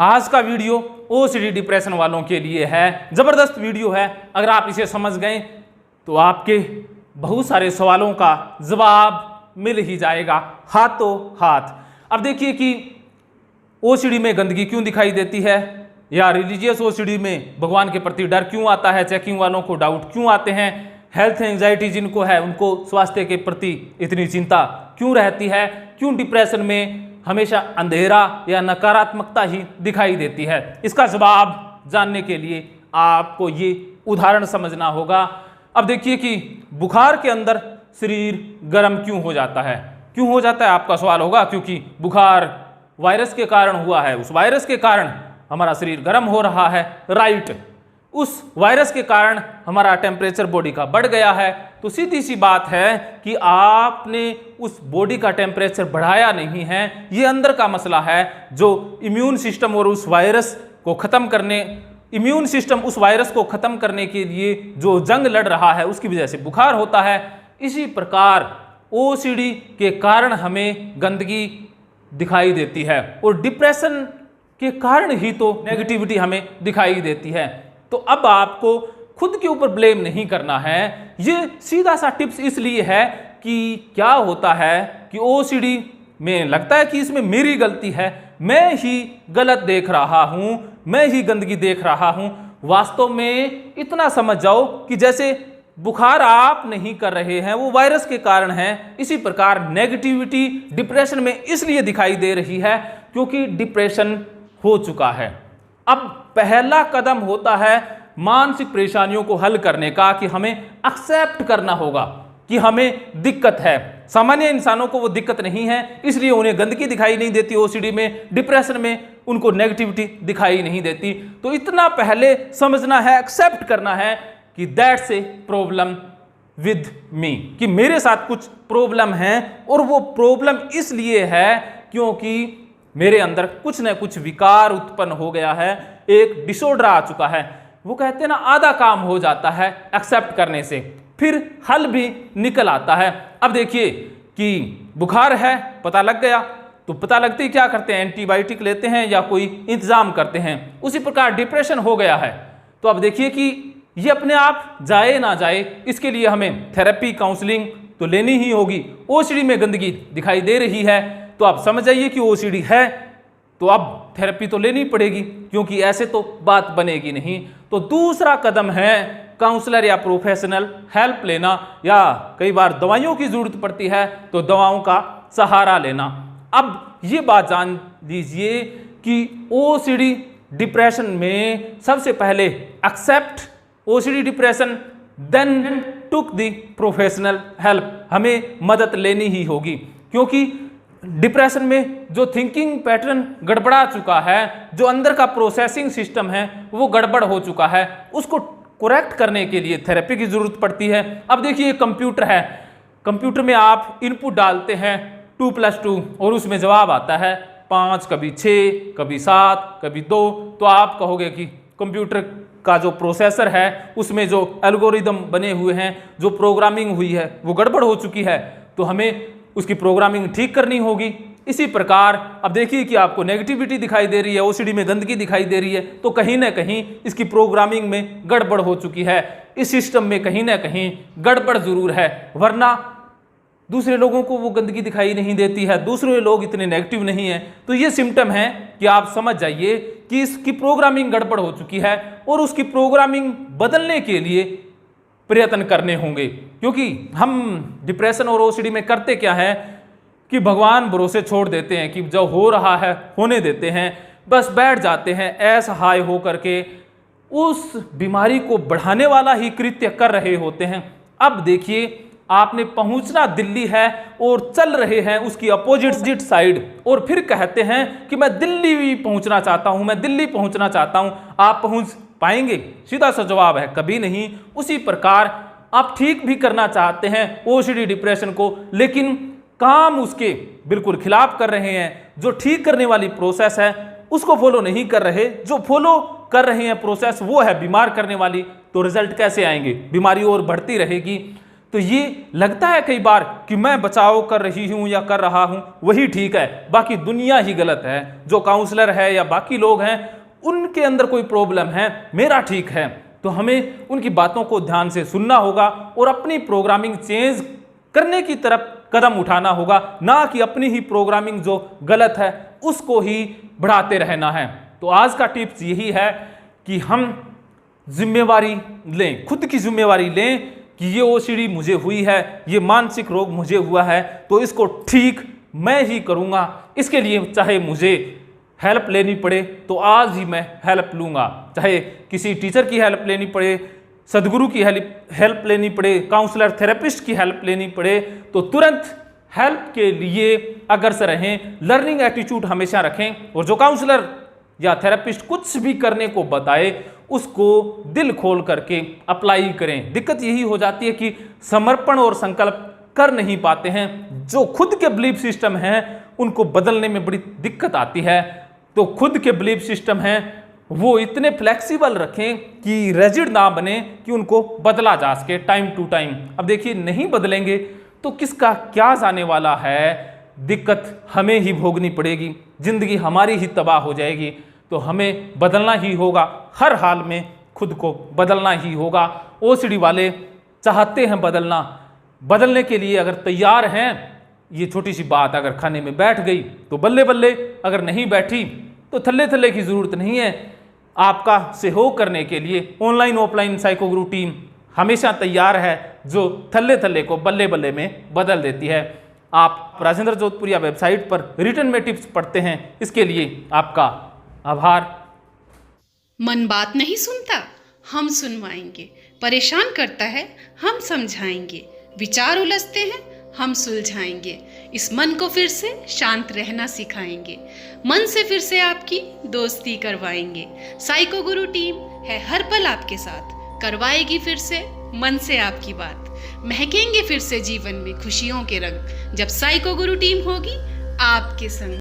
आज का video OCD depression वालों के लिए है। ज़बरदस्त वीडियो है। अगर आप इसे समझ गए तो आपके बहुत सारे सवालों का जवाब मिल ही जाएगा हाथों हाथ। अब देखिए कि ओसीडी में गंदगी क्यों दिखाई देती है, या रिलीजियस ओसीडी में भगवान के प्रति डर क्यों आता है, चेकिंग वालों को डाउट क्यों आते हैं, हेल्थ एंजाइटी जिनको है उनको स्वास्थ्य के प्रति इतनी चिंता क्यों रहती है, क्यों डिप्रेशन में हमेशा अंधेरा या नकारात्मकता ही दिखाई देती है। इसका जवाब जानने के लिए आपको ये उदाहरण समझना होगा। अब देखिए कि बुखार के अंदर शरीर गर्म क्यों हो जाता है। क्यों हो जाता है आपका सवाल होगा, क्योंकि बुखार वायरस के कारण हुआ है। उस वायरस के कारण हमारा शरीर गर्म हो रहा है, राइट। उस वायरस के कारण हमारा टेम्परेचर बॉडी का बढ़ गया है। तो सीधी सी बात है कि आपने उस बॉडी का टेम्परेचर बढ़ाया नहीं है। ये अंदर का मसला है जो इम्यून सिस्टम और उस वायरस को ख़त्म करने इम्यून सिस्टम उस वायरस को ख़त्म करने के लिए जो जंग लड़ रहा है, उसकी वजह से बुखार होता है। इसी प्रकार ओसीडी के कारण हमें गंदगी दिखाई देती है और डिप्रेशन के कारण ही तो नेगेटिविटी हमें दिखाई देती है। तो अब आपको खुद के ऊपर ब्लेम नहीं करना है। ये सीधा सा टिप्स इसलिए है कि क्या होता है कि ओसीडी में लगता है कि इसमें मेरी गलती है, मैं ही गलत देख रहा हूं, मैं ही गंदगी देख रहा हूं। वास्तव में इतना समझ जाओ कि जैसे बुखार आप नहीं कर रहे हैं, वो वायरस के कारण है। इसी प्रकार नेगेटिविटी डिप्रेशन में इसलिए दिखाई दे रही है क्योंकि डिप्रेशन हो चुका है। अब पहला कदम होता है मानसिक परेशानियों को हल करने का, कि हमें एक्सेप्ट करना होगा कि हमें दिक्कत है। सामान्य इंसानों को वो दिक्कत नहीं है, इसलिए उन्हें गंदगी दिखाई नहीं देती ओसीडी में, डिप्रेशन में उनको नेगेटिविटी दिखाई नहीं देती। तो इतना पहले समझना है, एक्सेप्ट करना है कि that's a problem with me, कि मेरे साथ कुछ प्रॉब्लम है और वो प्रॉब्लम इसलिए है क्योंकि मेरे अंदर कुछ न कुछ विकार उत्पन्न हो गया है, एक डिसऑर्डर आ चुका है। वो कहते हैं ना, आधा काम हो जाता है एक्सेप्ट करने से, फिर हल भी निकल आता है। अब देखिए कि बुखार है, पता लग गया, तो पता लगते ही क्या करते हैं, एंटीबायोटिक लेते हैं या कोई इंतजाम करते हैं। उसी प्रकार डिप्रेशन हो गया है, तो अब देखिए कि ये अपने आप जाए ना जाए, इसके लिए हमें थेरेपी काउंसलिंग तो लेनी ही होगी। ओसीडी में गंदगी दिखाई दे रही है तो आप समझ जाइए कि ओसीडी है, तो अब थेरेपी तो लेनी पड़ेगी, क्योंकि ऐसे तो बात बनेगी नहीं। तो दूसरा कदम है काउंसलर या प्रोफेशनल हेल्प लेना, या कई बार दवाइयों की जरूरत पड़ती है तो दवाओं का सहारा लेना। अब ये बात जान लीजिए कि ओसीडी डिप्रेशन में सबसे पहले accept OCD depression, then took the professional help. हमें मदद लेनी ही होगी, क्योंकि डिप्रेशन में जो थिंकिंग पैटर्न गड़बड़ा चुका है, जो अंदर का प्रोसेसिंग सिस्टम है वो गड़बड़ हो चुका है, उसको करेक्ट करने के लिए थेरेपी की जरूरत पड़ती है। अब देखिए कंप्यूटर है, कंप्यूटर में आप इनपुट डालते हैं 2+2 और उसमें जवाब आता है 5, कभी 6, कभी 7, कभी 2। तो आप कहोगे कि कंप्यूटर का जो प्रोसेसर है उसमें जो एल्गोरिदम बने हुए हैं, जो प्रोग्रामिंग हुई है वो गड़बड़ हो चुकी है, तो हमें उसकी प्रोग्रामिंग ठीक करनी होगी। इसी प्रकार अब देखिए कि आपको नेगेटिविटी दिखाई दे रही है, ओसीडी में गंदगी दिखाई दे रही है, तो कहीं ना कहीं इसकी प्रोग्रामिंग में गड़बड़ हो चुकी है। इस सिस्टम में कहीं ना कहीं गड़बड़ जरूर है, वरना दूसरे लोगों को वो गंदगी दिखाई नहीं देती है, दूसरे लोग इतने नेगेटिव नहीं है। तो ये सिम्टम है कि आप समझ जाइए कि इसकी प्रोग्रामिंग गड़बड़ हो चुकी है और उसकी प्रोग्रामिंग बदलने के लिए प्रयत्न करने होंगे। क्योंकि हम डिप्रेशन और ओसीडी में करते क्या है कि भगवान भरोसे छोड़ देते हैं कि जो हो रहा है होने देते हैं, बस बैठ जाते हैं ऐसा हाय हो करके, उस बीमारी को बढ़ाने वाला ही कृत्य कर रहे होते हैं। अब देखिए आपने पहुंचना दिल्ली है और चल रहे हैं उसकी अपोजिट साइड, और फिर कहते हैं कि मैं दिल्ली पहुंचना चाहता हूं, मैं दिल्ली पहुंचना चाहता हूं। आप पहुंच पाएंगे? सीधा सा जवाब है कभी नहीं। उसी प्रकार आप ठीक भी करना चाहते हैं ओसीडी डिप्रेशन को, लेकिन काम उसके बिल्कुल खिलाफ कर रहे हैं। जो ठीक करने वाली प्रोसेस है उसको फॉलो नहीं कर रहे, जो फॉलो कर रहे हैं प्रोसेस वो है बीमार करने वाली, तो रिजल्ट कैसे आएंगे? बीमारी और बढ़ती रहेगी। तो ये लगता है कई बार कि मैं बचाव कर रही हूं या कर रहा हूं वही ठीक है, बाकी दुनिया ही गलत है। जो काउंसलर है या बाकी लोग हैं उनके अंदर कोई प्रॉब्लम है, मेरा ठीक है। तो हमें उनकी बातों को ध्यान से सुनना होगा और अपनी प्रोग्रामिंग चेंज करने की तरफ कदम उठाना होगा, ना कि अपनी ही प्रोग्रामिंग जो गलत है उसको ही बढ़ाते रहना है। तो आज का टिप्स यही है कि हम जिम्मेवारी लें, खुद की जिम्मेवारी लें कि ये ओसीडी मुझे हुई है, ये मानसिक रोग मुझे हुआ है, तो इसको ठीक मैं ही करूँगा। इसके लिए चाहे मुझे हेल्प लेनी पड़े तो आज ही मैं हेल्प लूँगा, चाहे किसी टीचर की हेल्प लेनी पड़े, सदगुरु की हेल्प लेनी पड़े, काउंसलर थेरेपिस्ट की हेल्प लेनी पड़े, तो तुरंत हेल्प के लिए अग्रसर रहें, लर्निंग एटीट्यूड हमेशा रखें। और जो काउंसलर या थेरेपिस्ट कुछ भी करने को बताए उसको दिल खोल करके अप्लाई करें। दिक्कत यही हो जाती है कि समर्पण और संकल्प कर नहीं पाते हैं, जो खुद के बिलीफ सिस्टम हैं उनको बदलने में बड़ी दिक्कत आती है। तो खुद के बिलीफ सिस्टम हैं वो इतने फ्लेक्सिबल रखें कि रिजिड ना बने कि उनको बदला जा सके टाइम टू टाइम। अब देखिए नहीं बदलेंगे तो किसका क्या जाने वाला है, दिक्कत हमें ही भोगनी पड़ेगी, जिंदगी हमारी ही तबाह हो जाएगी। तो हमें बदलना ही होगा, हर हाल में खुद को बदलना ही होगा। ओसीडी वाले चाहते हैं बदलना, बदलने के लिए अगर तैयार हैं, ये छोटी सी बात अगर खाने में बैठ गई तो बल्ले बल्ले, अगर नहीं बैठी तो थल्ले थल्ले की ज़रूरत नहीं है। आपका सहयोग करने के लिए ऑनलाइन ऑफलाइन साइको गुरु टीम हमेशा तैयार है, जो थल्ले थल्ले को बल्ले बल्ले में बदल देती है। आप राजेंद्र जोधपुरिया वेबसाइट पर रिटर्न में टिप्स पढ़ते हैं, इसके लिए आपका आभार। मन बात नहीं सुनता, हम सुनवाएंगे। परेशान करता है, हम समझाएंगे। विचार उलझते हैं, हम सुलझाएंगे। इस मन को फिर से शांत रहना सिखाएंगे। मन से फिर से आपकी दोस्ती करवाएंगे। साइको गुरु टीम है हर पल आपके साथ, करवाएगी फिर से मन से आपकी बात। महकेंगे फिर से जीवन में खुशियों के रंग, जब साइको गुरु टीम होगी आपके संग।